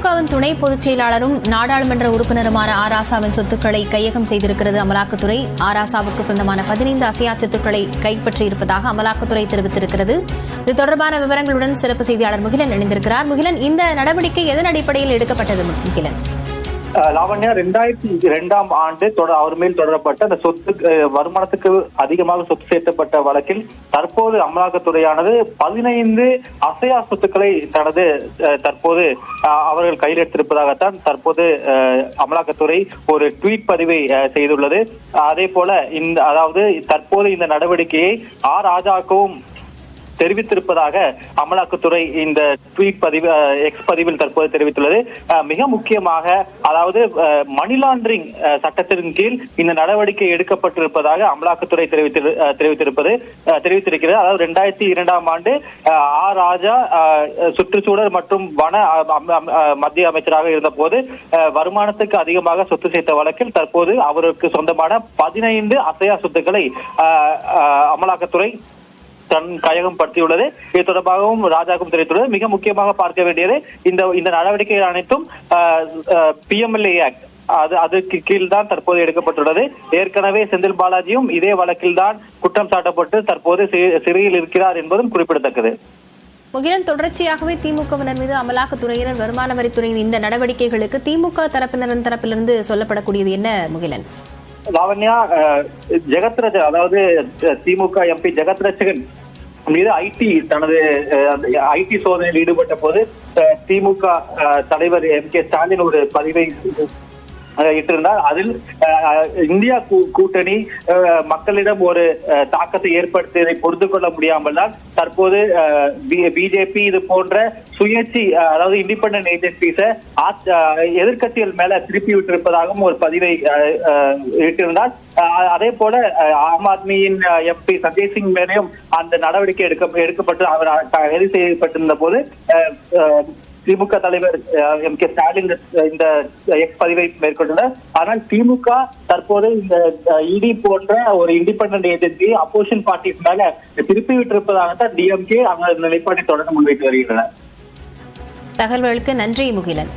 திமுகவின் துணை பொதுச் செயலாளரும் நாடாளுமன்ற உறுப்பினருமான ஆராசாவின் சொத்துக்களை கையகம் செய்திருக்கிறது அமலாக்கத்துறை. ஆராசாவுக்கு சொந்தமான 15 அசையா சொத்துக்களை கைப்பற்றியிருப்பதாக அமலாக்கத்துறை தெரிவித்திருக்கிறது. இது தொடர்பான விவரங்களுடன் சிறப்பு செய்தியாளர் முகிலன் இணைந்திருக்கிறார். முகிலன், இந்த நடவடிக்கை எதன் அடிப்படையில் எடுக்கப்பட்டது? முகிலன், லாவண்யா, 2002ஆம் ஆண்டு அவர் மேல் தொடரப்பட்ட அந்த சொத்து வருமானத்துக்கு அதிகமாக சொத்து சேர்க்கப்பட்ட வழக்கில் தற்போது அமலாக்கத்துறையானது 15 அசையா சொத்துக்களை தற்போது அவர்கள் கையில் எடுத்திருப்பதாகத்தான் தற்போது அமலாக்கத்துறை ஒரு ட்வீட் பதிவை செய்துள்ளது. அதே போல தற்போது இந்த நடவடிக்கையை ராஜாவுக்கும் தெரிவித்திருப்பதாக அமலாக்கத்துறை இந்த ட்வீட் பதிவு எக்ஸ் பதிவில் தற்போது தெரிவித்துள்ளது. மிக முக்கியமாக மணி லாண்டரிங் சட்டத்தின் கீழ் இந்த நடவடிக்கை எடுக்கப்பட்டிருப்பதாக அமலாக்கத்துறை தெரிவித்திருக்கிறது. அதாவது 2002ஆம் ஆண்டு ராஜா சுற்றுச்சூழல் மற்றும் வன மத்திய அமைச்சராக இருந்த போது வருமானத்துக்கு அதிகமாக சொத்து சேர்த்த வழக்கில் தற்போது அவருக்கு சொந்தமான 15 அசையா சொத்துக்களை அமலாக்கத்துறை தன் கையகம் படுத்தியுள்ளது. இது தொடர்பாகவும் ராஜாவுக்கும் தெரிவித்துள்ளது. மிக முக்கியமாக பார்க்க வேண்டியது இந்த நடவடிக்கைகள் அனைத்தும் PMLA ஆக்ட் அதற்கு கீழ் தான் தற்போது எடுக்கப்பட்டுள்ளது. ஏற்கனவே செந்தில் பாலாஜியும் இதே வழக்கில் தான் குற்றம் சாட்டப்பட்டு தற்போது சிறையில் இருக்கிறார் என்பதும் குறிப்பிடத்தக்கது. முகிலன், தொடர்ச்சியாகவே திமுகவினர் மீது அமலாக்கத்துறையினர், வருமான வரித்துறையின் இந்த நடவடிக்கைகளுக்கு திமுக தரப்பினரின் தரப்பிலிருந்து சொல்லப்படக்கூடியது என்ன முகிலன்? லாவண்யா, ஜெகத்ரட்சகன் அதாவது திமுக MP ஜெகத்ரட்சகன் மீது தனது ஐடி சோதனையில் ஈடுபட்ட போது திமுக தலைவர் MK ஸ்டாலின் ஒரு பதிவை இட்டிருந்தார். அதில் இந்தியா கூட்டணி மக்களிடம் ஒரு தாக்கத்தை ஏற்படுத்தியதை பொறுத்து கொள்ள முடியாமல் தான் தற்போது பிஜேபி இது போன்ற சுயேட்சை இண்டிபெண்டன்ட் ஏஜென்சிஸை எதிர்கட்சிகள் மேல திருப்பி விட்டிருப்பதாகவும் ஒரு பதிவை இட்டிருந்தார். அதே போல ஆம் ஆத்மியின் MP சஞ்சய் சிங் மேலேயும் அந்த நடவடிக்கை எடுக்கப்பட்டு அவர் கைது செய்யப்பட்டிருந்த போது திமுக தலைவர் MK ஸ்டாலின் இந்த எக்ஸ் பதிவை மேற்கொண்டனர். ஆனால் திமுக தற்போது இந்த ED போன்ற ஒரு இண்டிபெண்டன்ட் ஏஜென்சி அப்போசிஷன் பார்ட்டிஸ் மேல திருப்பி விட்டிருப்பதாகத்தான் DMK அந்த நிலைப்பாட்டை தொடர்ந்து முன்வைத்து வருகின்றனர். தகவல்களுக்கு நன்றி முகிலன்.